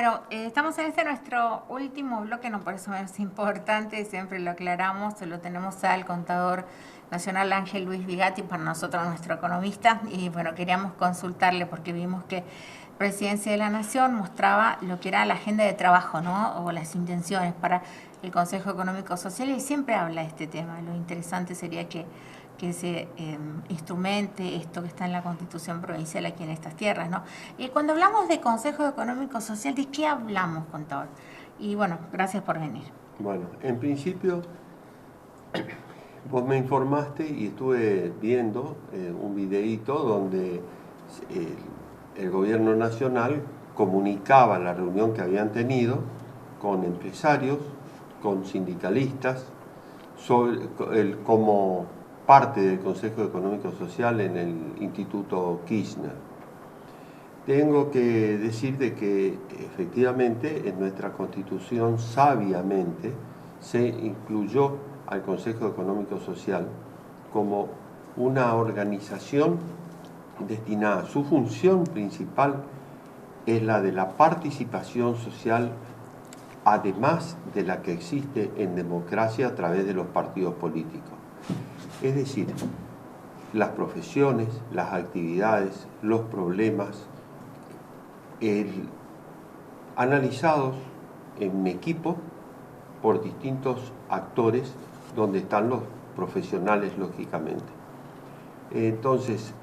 Bueno, estamos en este nuestro último bloque, no por eso es importante, siempre lo aclaramos, lo tenemos al contador nacional Ángel Luis Vigatti, para nosotros nuestro economista, y bueno, queríamos consultarle porque vimos que Presidencia de la Nación mostraba lo que era la agenda de trabajo, ¿no? O las intenciones para el Consejo Económico Social, y siempre habla de este tema. Lo interesante sería que se instrumente esto que está en la Constitución provincial aquí en estas tierras, ¿no? Y cuando hablamos de Consejo Económico Social, ¿de qué hablamos, contador? Y bueno, gracias por venir. Bueno, en principio, vos me informaste y estuve viendo un videíto donde el gobierno nacional comunicaba la reunión que habían tenido con empresarios, con sindicalistas, como parte del Consejo Económico Social en el Instituto Kirchner. Tengo que decir de que efectivamente en nuestra Constitución sabiamente se incluyó al Consejo Económico Social como una organización destinada, su función principal es la de la participación social, además de la que existe en democracia a través de los partidos políticos. Es decir, las profesiones, las actividades, los problemas, analizados en equipo por distintos actores donde están los profesionales, lógicamente. Entonces,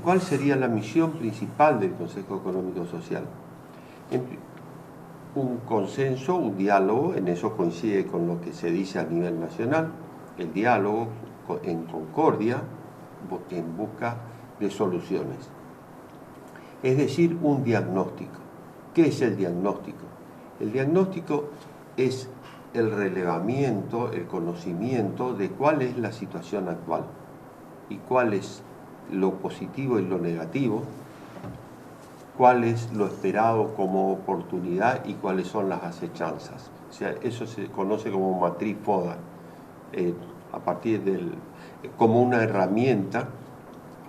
¿cuál sería la misión principal del Consejo Económico Social? Un consenso, un diálogo, en eso coincide con lo que se dice a nivel nacional, el diálogo en concordia, en busca de soluciones. Es decir, un diagnóstico. ¿Qué es el diagnóstico? El diagnóstico es el relevamiento, el conocimiento de cuál es la situación actual y cuál es lo positivo y lo negativo, cuál es lo esperado como oportunidad y cuáles son las acechanzas. O sea, eso se conoce como matriz FODA, a partir como una herramienta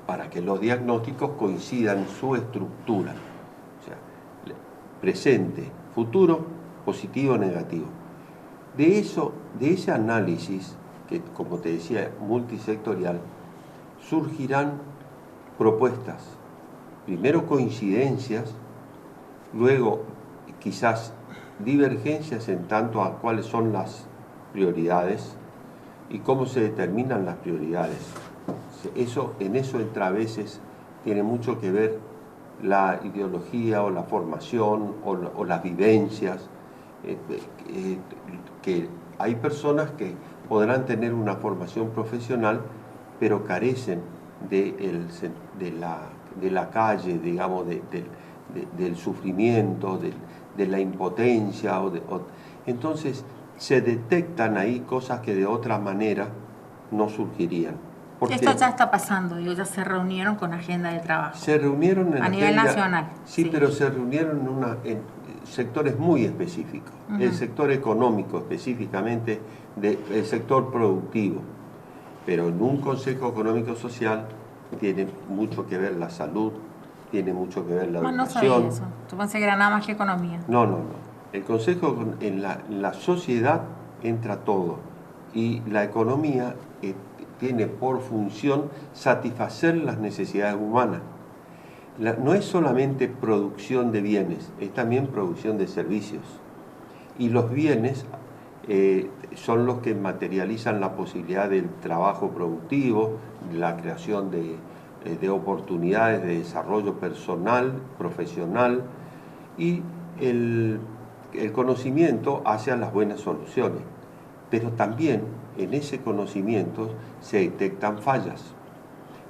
para que los diagnósticos coincidan en su estructura. O sea, presente, futuro, positivo, negativo. De ese análisis, que como te decía, multisectorial, surgirán propuestas. Primero coincidencias, luego quizás divergencias en tanto a cuáles son las prioridades y cómo se determinan las prioridades. En eso entra a veces, tiene mucho que ver la ideología o la formación o las vivencias, que hay personas que podrán tener una formación profesional, pero carecen de la calle, digamos, del sufrimiento, de la impotencia. Entonces se detectan ahí cosas que de otra manera no surgirían. Esto ya está pasando, ellos ya se reunieron con agenda de trabajo. Se reunieron a nivel nacional. Sí, pero se reunieron en sectores muy específicos. El sector económico específicamente, el sector productivo. Pero en un Consejo Económico Social tiene mucho que ver la salud, tiene mucho que ver la educación. No sabía eso. Tú pensé que era nada más que economía. No. El Consejo, en la sociedad entra todo. Y la economía tiene por función satisfacer las necesidades humanas. No es solamente producción de bienes, es también producción de servicios. Y los bienes son los que materializan la posibilidad del trabajo productivo, la creación de oportunidades de desarrollo personal, profesional, y el conocimiento hacia las buenas soluciones. Pero también en ese conocimiento se detectan fallas.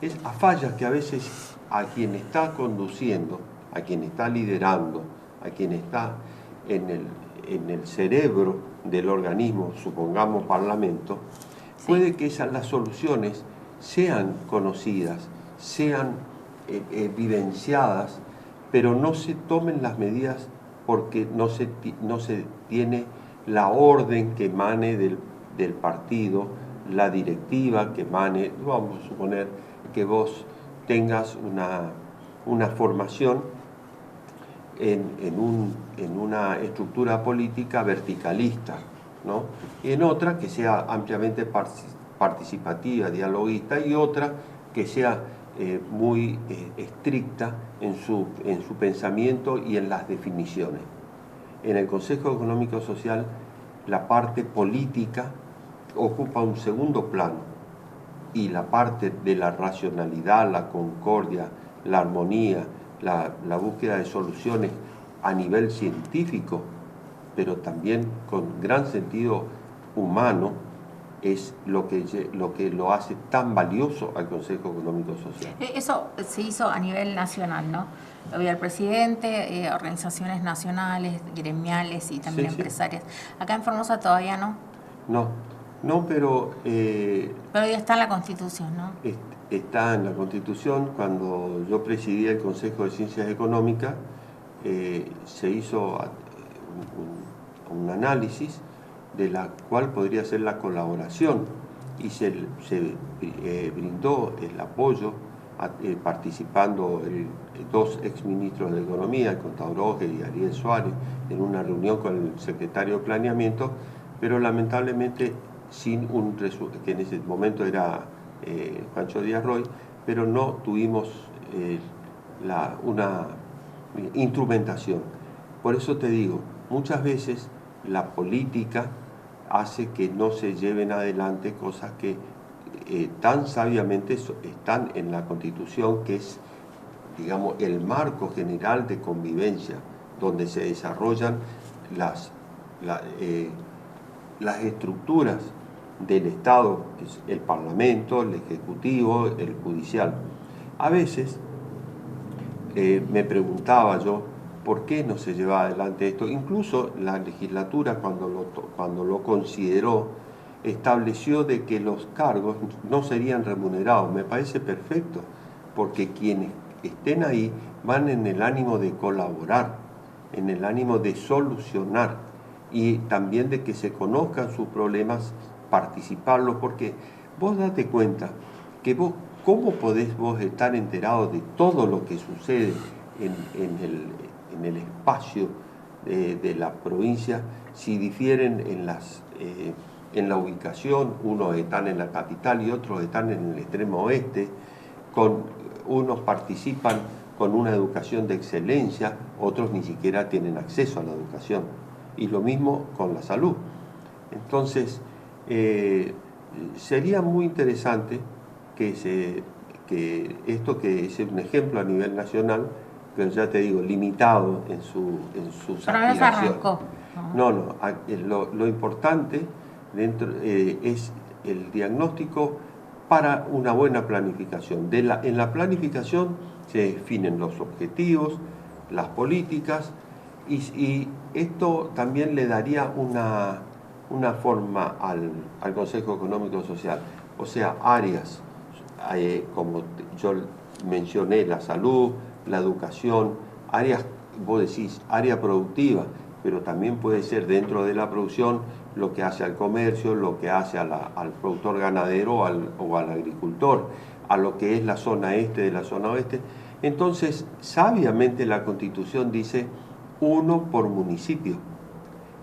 Es a fallas que a veces a quien está conduciendo, a quien está liderando, a quien está en el cerebro del organismo, supongamos parlamento, sí, puede que las soluciones sean conocidas, sean vivenciadas, pero no se tomen las medidas porque no se tiene la orden que emane del partido, la directiva que emane. Vamos a suponer que vos tengas una formación en una estructura política verticalista, ¿no? Y en otra que sea ampliamente participativa, dialoguista, y otra que sea muy estricta en su pensamiento y en las definiciones. En el Consejo Económico Social, la parte política ocupa un segundo plano, y la parte de la racionalidad, la concordia, la armonía, la búsqueda de soluciones a nivel científico, pero también con gran sentido humano, es lo que lo hace tan valioso al Consejo Económico Social. Eso se hizo a nivel nacional, ¿no? Había el presidente, organizaciones nacionales, gremiales y también empresarias. Acá en Formosa todavía no. No, pero ya está en la Constitución, ¿no? Está en la Constitución. Cuando yo presidía el Consejo de Ciencias Económicas, se hizo un análisis de la cual podría ser la colaboración, y se brindó el apoyo participando dos exministros de Economía, el contador Oger y Ariel Suárez, en una reunión con el secretario de Planeamiento, pero lamentablemente sin un resultado, que en ese momento era Juancho Díaz Roy, pero no tuvimos una instrumentación. Por eso te digo, muchas veces la política hace que no se lleven adelante cosas que tan sabiamente están en la Constitución, que es, digamos, el marco general de convivencia, donde se desarrollan las estructuras del Estado, que es el Parlamento, el Ejecutivo, el Judicial. A veces me preguntaba yo, ¿por qué no se lleva adelante esto? Incluso la legislatura, cuando lo consideró, estableció de que los cargos no serían remunerados. Me parece perfecto, porque quienes estén ahí van en el ánimo de colaborar, en el ánimo de solucionar, y también de que se conozcan sus problemas, participarlos, porque vos date cuenta que ¿cómo podés vos estar enterado de todo lo que sucede en el espacio de la provincia si difieren en la ubicación? Unos están en la capital y otros están en el extremo oeste, unos participan con una educación de excelencia, otros ni siquiera tienen acceso a la educación, y lo mismo con la salud. Entonces, sería muy interesante que esto, que es un ejemplo a nivel nacional, pero ya te digo, limitado en sus aspiraciones. Lo importante es el diagnóstico para una buena planificación. En la planificación se definen los objetivos, las políticas, y esto también le daría una forma al Consejo Económico Social. O sea, áreas, como yo mencioné, la salud, la educación, áreas, vos decís, área productiva, pero también puede ser dentro de la producción lo que hace al comercio, lo que hace al productor ganadero o al agricultor, a lo que es la zona este de la zona oeste. Entonces, sabiamente la Constitución dice 1 por municipio.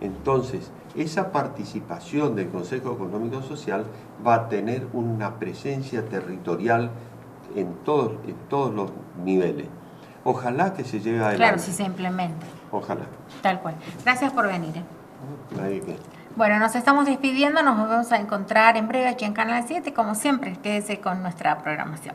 Entonces, esa participación del Consejo Económico Social va a tener una presencia territorial en todos los niveles. Ojalá que se lleve adelante. Claro, si se implementa. Ojalá. Tal cual. Gracias por venir. Nadie que... Bueno, nos estamos despidiendo, nos vamos a encontrar en breve aquí en Canal 7, como siempre, quédese con nuestra programación.